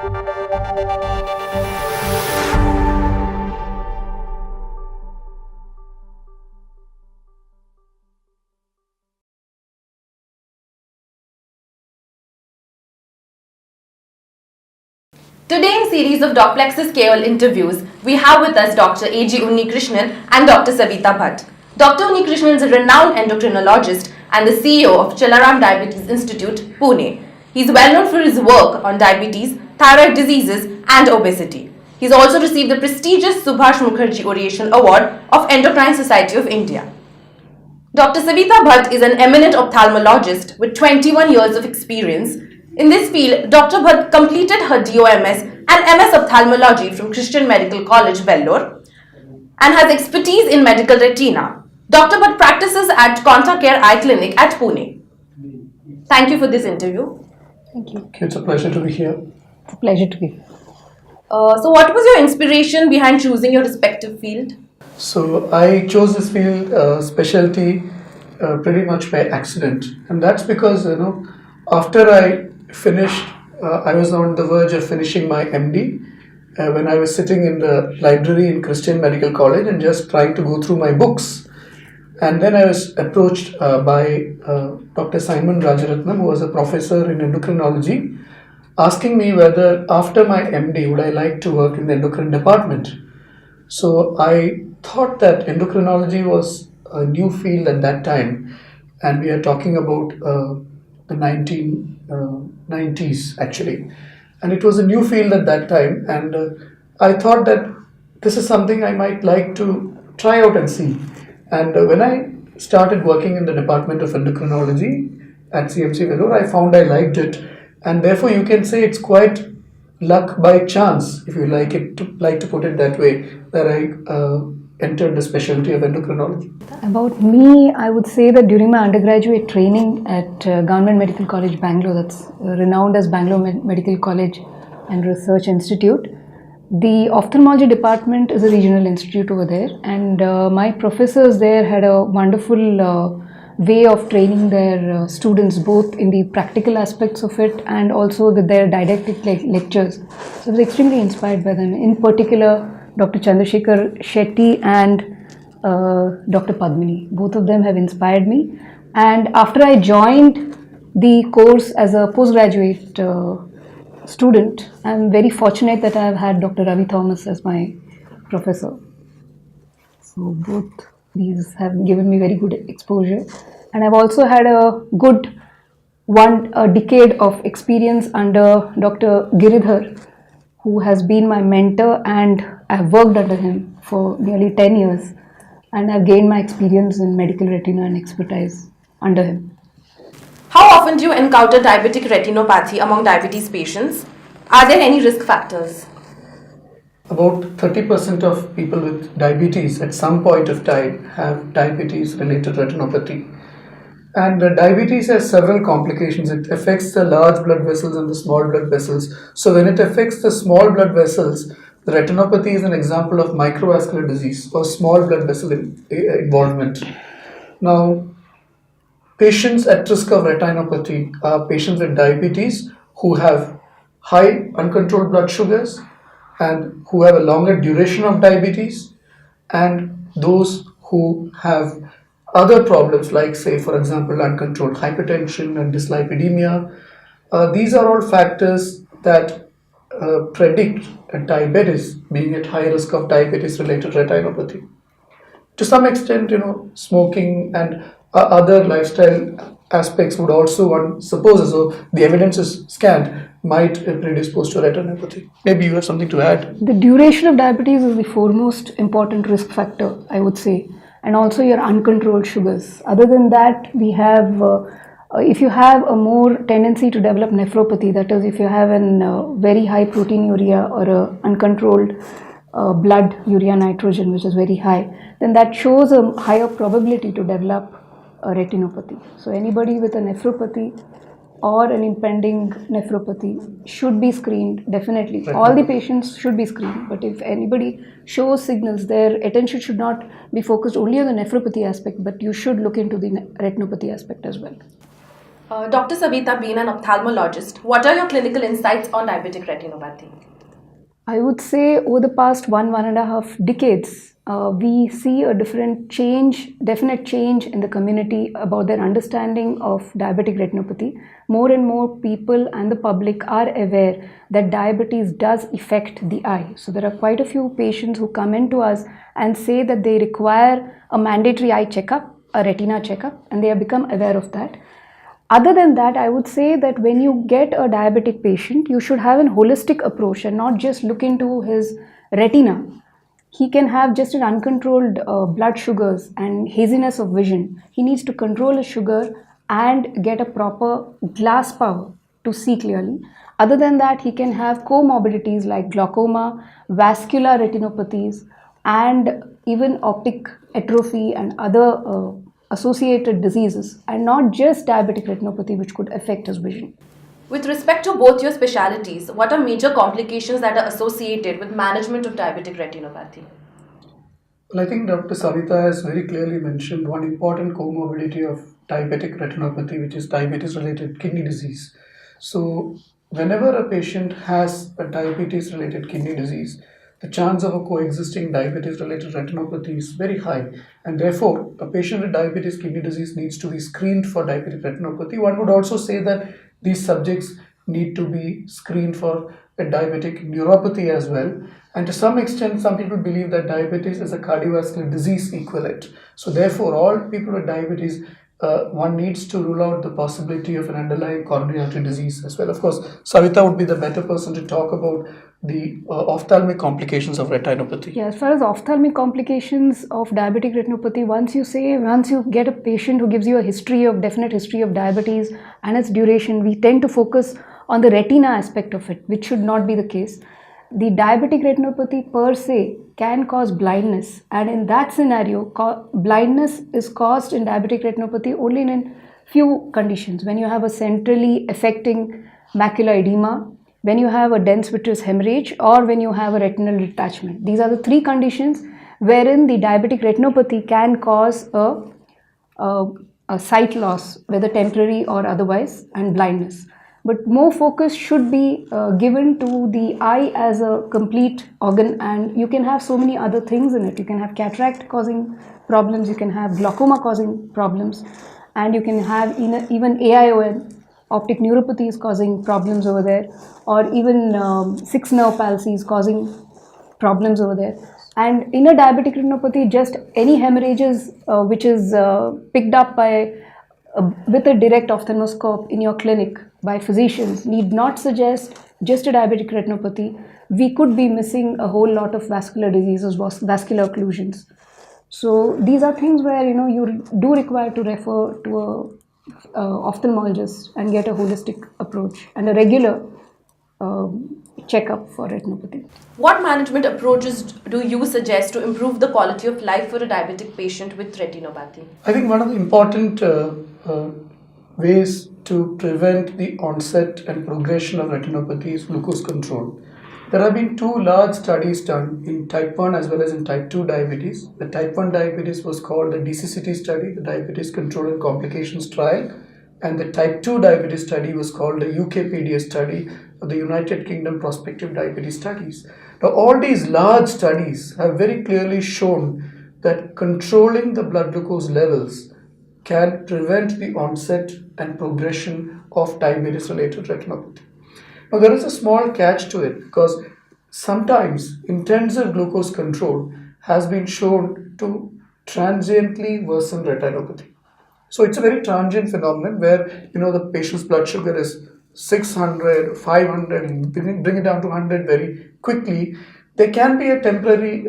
Today in series of Docplexus KOL interviews, we have with us Dr. A.G. Unnikrishnan and Dr. Savita Bhat. Dr. Unnikrishnan is a renowned endocrinologist and the CEO of Chellaram Diabetes Institute, Pune. He is well known for his work on diabetes, thyroid diseases and obesity. He has also received the prestigious Subhash Mukherjee Oration Award of Endocrine Society of India. Dr. Savita Bhat is an eminent ophthalmologist with 21 years of experience. In this field, Dr. Bhat completed her DOMS and MS Ophthalmology from Christian Medical College, Vellore, and has expertise in Medical Retina. Dr. Bhat practices at Conta Care Eye Clinic at Pune. Thank you for this interview. Thank you. It's a pleasure to be here. It's a pleasure to be here. So what was your inspiration behind choosing your respective field? So I chose this field, specialty, pretty much by accident, and that's because after I finished, I was on the verge of finishing my MD when I was sitting in the library in Christian Medical College and just trying to go through my books. And then I was approached by Dr. Simon Rajaratnam, who was a professor in endocrinology, asking me whether after my MD would I like to work in the endocrine department. So I thought that endocrinology was a new field at that time, and we are talking about the 1990s actually, and it was a new field at that time, and I thought that this is something I might like to try out and see. And when I started working in the Department of Endocrinology at CMC Vellore, I found I liked it, and therefore you can say it's quite luck by chance, if you like to put it that way, that I entered the specialty of endocrinology. About me, I would say that during my undergraduate training at Government Medical College, Bangalore, that's renowned as Bangalore Medical College and Research Institute, the ophthalmology department is a regional institute over there, and my professors there had a wonderful way of training their students, both in the practical aspects of it and also with their didactic lectures. So I was extremely inspired by them. In particular, Dr. Chandrasekhar Shetty and Dr. Padmini. Both of them have inspired me. And after I joined the course as a postgraduate student, I'm very fortunate that I've had Dr. Ravi Thomas as my professor. So both these have given me very good exposure. And I've also had a good a decade of experience under Dr. Giridhar, who has been my mentor, and I've worked under him for nearly 10 years, and I've gained my experience in medical retina and expertise under him. How often do you encounter diabetic retinopathy among diabetes patients? Are there any risk factors? About 30% of people with diabetes at some point of time have diabetes-related retinopathy. And diabetes has several complications. It affects the large blood vessels and the small blood vessels. So when it affects the small blood vessels, the retinopathy is an example of microvascular disease or small blood vessel involvement. Now, patients at risk of retinopathy are patients with diabetes who have high uncontrolled blood sugars and who have a longer duration of diabetes, and those who have other problems like, say, for example, uncontrolled hypertension and dyslipidemia. These are all factors that predict diabetes, being at high risk of diabetes-related retinopathy. To some extent, smoking and other lifestyle aspects would also, one supposes, so the evidence is scant, might predispose to retinopathy. Maybe you have something to add. The duration of diabetes is the foremost important risk factor, I would say, and also your uncontrolled sugars. Other than that, we have, if you have a more tendency to develop nephropathy, that is, if you have a very high proteinuria or a uncontrolled blood urea nitrogen, which is very high, then that shows a higher probability to develop a retinopathy. So anybody with a nephropathy or an impending nephropathy should be screened, definitely. All the patients should be screened, but if anybody shows signals, their attention should not be focused only on the nephropathy aspect, but you should look into the retinopathy aspect as well. Dr. Savita, being an ophthalmologist, what are your clinical insights on diabetic retinopathy? I would say over the past 1.5 decades, we see a definite change in the community about their understanding of diabetic retinopathy. More and more people and the public are aware that diabetes does affect the eye. So there are quite a few patients who come in to us and say that they require a mandatory eye checkup, a retina checkup, and they have become aware of that. Other than that, I would say that when you get a diabetic patient, you should have a holistic approach and not just look into his retina. He can have just an uncontrolled blood sugars and haziness of vision. He needs to control his sugar and get a proper glass power to see clearly. Other than that, he can have comorbidities like glaucoma, vascular retinopathies, and even optic atrophy and other associated diseases, and not just diabetic retinopathy, which could affect his vision. With respect to both your specialties, what are major complications that are associated with management of diabetic retinopathy? Well, I think Dr. Savita has very clearly mentioned one important comorbidity of diabetic retinopathy, which is diabetes-related kidney disease. So, whenever a patient has a diabetes-related kidney disease, the chance of a coexisting diabetes-related retinopathy is very high, and therefore, a patient with diabetes kidney disease needs to be screened for diabetic retinopathy. One would also say that these subjects need to be screened for a diabetic neuropathy as well. And to some extent, some people believe that diabetes is a cardiovascular disease equivalent. So therefore, all people with diabetes, one needs to rule out the possibility of an underlying coronary artery disease as well. Of course, Savita would be the better person to talk about the ophthalmic complications of retinopathy. Yeah, as far as ophthalmic complications of diabetic retinopathy, once you get a patient who gives you a definite history of diabetes and its duration, we tend to focus on the retina aspect of it, which should not be the case. The diabetic retinopathy per se can cause blindness, and in that scenario, blindness is caused in diabetic retinopathy only in a few conditions. When you have a centrally affecting macular edema, when you have a dense vitreous hemorrhage, or when you have a retinal detachment. These are the three conditions wherein the diabetic retinopathy can cause a sight loss, whether temporary or otherwise, and blindness. But more focus should be given to the eye as a complete organ, and you can have so many other things in it. You can have cataract causing problems, you can have glaucoma causing problems, and you can have even AION, optic neuropathy is causing problems over there, or even 6 nerve palsy is causing problems over there. And in a diabetic retinopathy, just any hemorrhages which is picked up by with a direct ophthalmoscope in your clinic by physicians need not suggest just a diabetic retinopathy. We could be missing a whole lot of vascular diseases, vascular occlusions. So these are things where you do require to refer to a ophthalmologist and get a holistic approach and a regular checkup for retinopathy. What management approaches do you suggest to improve the quality of life for a diabetic patient with retinopathy? I think one of the important ways to prevent the onset and progression of retinopathy is glucose control. There have been 2 large studies done in type 1 as well as in type 2 diabetes. The type 1 diabetes was called the DCCT study, the Diabetes Control and Complications Trial, and the type 2 diabetes study was called the UKPDS study, of the United Kingdom Prospective Diabetes Studies. Now, all these large studies have very clearly shown that controlling the blood glucose levels can prevent the onset and progression of diabetes-related retinopathy. Now, there is a small catch to it because sometimes intensive glucose control has been shown to transiently worsen retinopathy. So it's a very transient phenomenon where the patient's blood sugar is 600, 500, and bring it down to 100 very quickly. There can be a temporary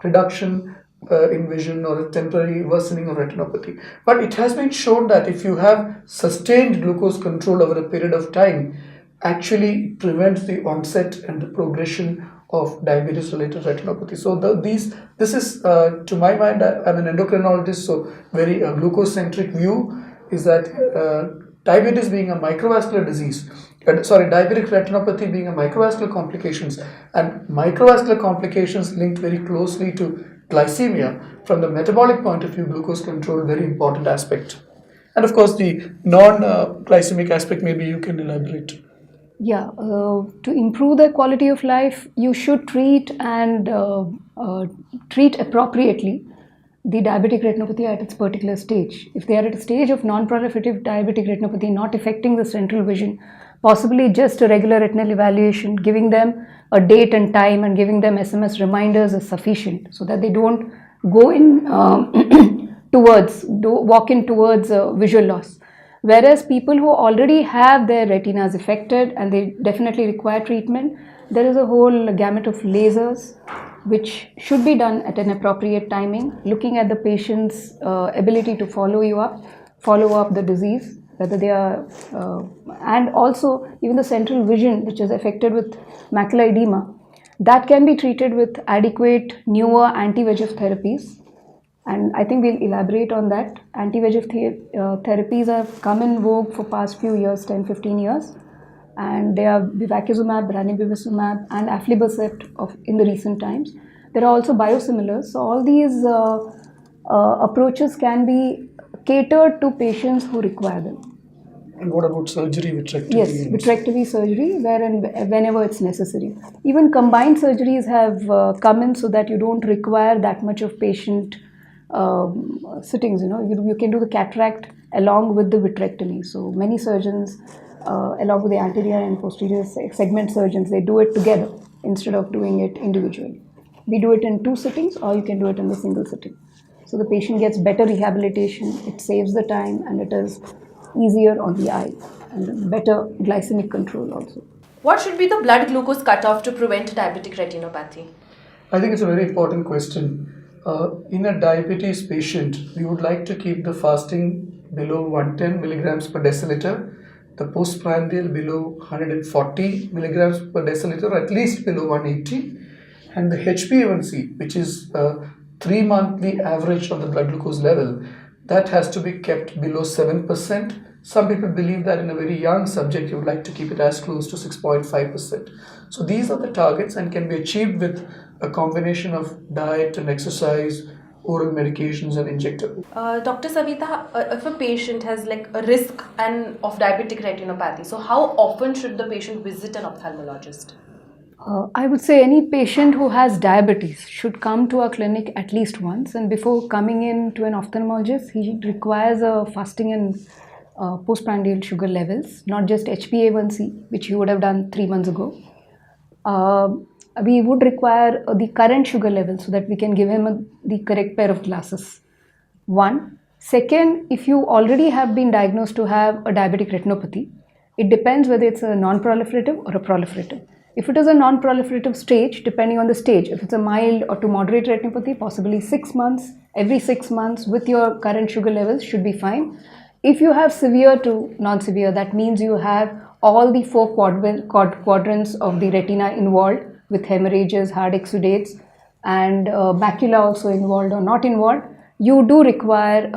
reduction in vision or a temporary worsening of retinopathy. But it has been shown that if you have sustained glucose control over a period of time, actually prevents the onset and the progression of diabetes-related retinopathy. So this is, to my mind, I'm an endocrinologist, so very glucose-centric view is that diabetes being a microvascular disease, diabetic retinopathy being a microvascular complications, and microvascular complications linked very closely to glycemia. From the metabolic point of view, glucose control, very important aspect. And of course, the non-glycemic aspect, maybe you can elaborate. Yeah, to improve their quality of life, you should treat and treat appropriately the diabetic retinopathy at its particular stage. If they are at a stage of non-proliferative diabetic retinopathy not affecting the central vision, possibly just a regular retinal evaluation, giving them a date and time and giving them SMS reminders is sufficient so that they don't go in walk in towards visual loss. Whereas people who already have their retinas affected and they definitely require treatment, there is a whole gamut of lasers which should be done at an appropriate timing, looking at the patient's ability to follow up the disease, whether they are, and also even the central vision which is affected with macular edema, that can be treated with adequate newer anti-VEGF therapies. And I think we'll elaborate on that. Anti-VEGF therapies have come in vogue for past few years, 10-15 years. And they are bevacizumab, ranibizumab and aflibercept in the recent times. There are also biosimilars. So all these approaches can be catered to patients who require them. And what about surgery, vitrectomy? Yes, vitrectomy surgery, whenever it's necessary. Even combined surgeries have come in so that you don't require that much of patient sittings. You can do the cataract along with the vitrectomy. So many surgeons, along with the anterior and posterior segment surgeons, they do it together instead of doing it individually. We do it in 2 sittings, or you can do it in the single sitting. So the patient gets better rehabilitation, it saves the time, and it is easier on the eye, and better glycemic control also. What should be the blood glucose cutoff to prevent diabetic retinopathy? I think it's a very important question. In a diabetes patient, we would like to keep the fasting below 110 milligrams per deciliter, the postprandial below 140 milligrams per deciliter, at least below 180, and the HbA1c, which is 3-monthly average of the blood glucose level, that has to be kept below 7%. Some people believe that in a very young subject, you would like to keep it as close to 6.5%. So these are the targets and can be achieved with a combination of diet and exercise, oral medications and injectables. Dr. Savita, if a patient has like a risk of diabetic retinopathy, so how often should the patient visit an ophthalmologist? I would say any patient who has diabetes should come to our clinic at least once, and before coming in to an ophthalmologist, he requires a fasting and postprandial sugar levels, not just HbA1c, which he would have done 3 months ago. We would require the current sugar level so that we can give him the correct pair of glasses. 1. Second, if you already have been diagnosed to have a diabetic retinopathy, it depends whether it's a non-proliferative or a proliferative. If it is a non-proliferative stage, depending on the stage, if it's a mild or to moderate retinopathy, possibly 6 months, every 6 months with your current sugar levels should be fine. If you have severe to non-severe, that means you have all the 4 quadrants of the retina involved with hemorrhages, hard exudates, and macula also involved or not involved, you do require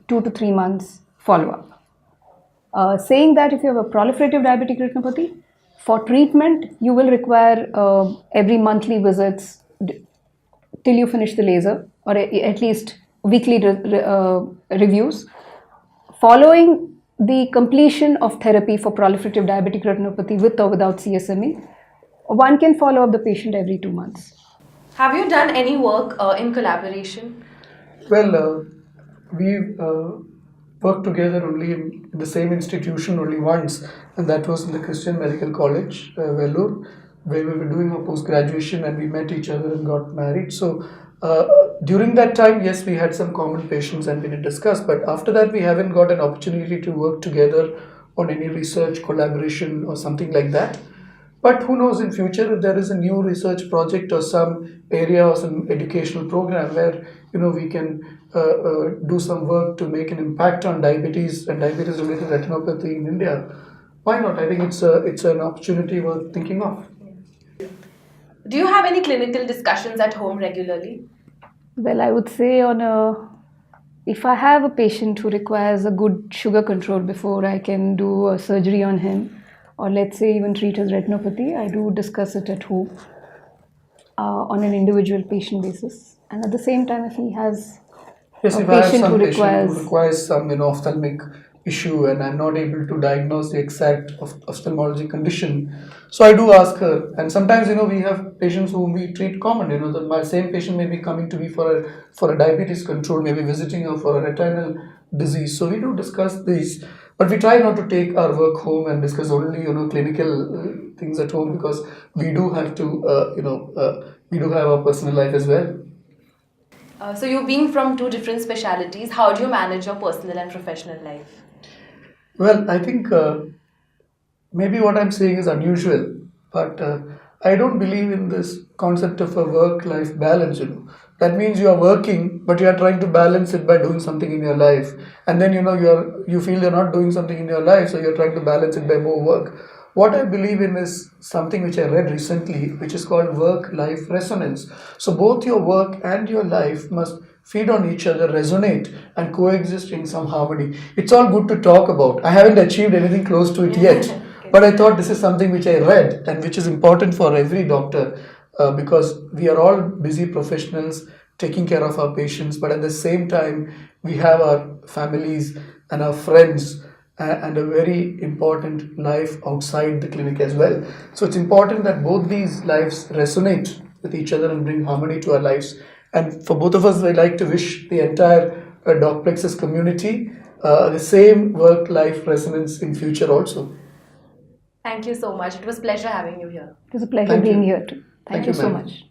2 to 3 months follow-up. Saying that if you have a proliferative diabetic retinopathy, for treatment, you will require every monthly visits till you finish the laser, or at least weekly reviews. Following the completion of therapy for proliferative diabetic retinopathy with or without CSME, one can follow up the patient every 2 months. Have you done any work in collaboration? Well, we worked together only in the same institution only once, and that was in the Christian Medical College, Vellore, where we were doing our post-graduation and we met each other and got married. So during that time, yes, we had some common patients and we did discuss, but after that we haven't got an opportunity to work together on any research collaboration or something like that. But who knows, in future if there is a new research project or some area or some educational program where we can do some work to make an impact on diabetes and diabetes related retinopathy in India, why not? I think it's an opportunity worth thinking of. Do you have any clinical discussions at home regularly? Well, I would say if I have a patient who requires a good sugar control before I can do a surgery on him, or let's say even treat his retinopathy, I do discuss it at home on an individual patient basis. And at the same time, if he has Yes, a if I have patient some who patient who requires. requires some ophthalmic issue and I'm not able to diagnose the exact ophthalmology condition, so I do ask her. And sometimes we have patients whom we treat common. My same patient may be coming to me for a diabetes control, maybe visiting her for a retinal disease. So we do discuss these, but we try not to take our work home and discuss only clinical things at home, because we do have to we do have our personal life as well. So you being from two different specialities, how do you manage your personal and professional life? Well, I think maybe what I'm saying is unusual, but I don't believe in this concept of a work-life balance. That means you are working, but you are trying to balance it by doing something in your life, and then you feel you're not doing something in your life, so you're trying to balance it by more work. What I believe in is something which I read recently, which is called work-life resonance. So both your work and your life must feed on each other, resonate, and coexist in some harmony. It's all good to talk about. I haven't achieved anything close to it yet, but I thought this is something which I read and which is important for every doctor, because we are all busy professionals taking care of our patients, but at the same time, we have our families and our friends and a very important life outside the clinic as well. So it's important that both these lives resonate with each other and bring harmony to our lives. And for both of us, I'd like to wish the entire Docplexus community the same work-life resonance in future also. Thank you so much. It was a pleasure having you here. It was a pleasure Thank being you. here too. Thank Thank you you, so ma'am. much.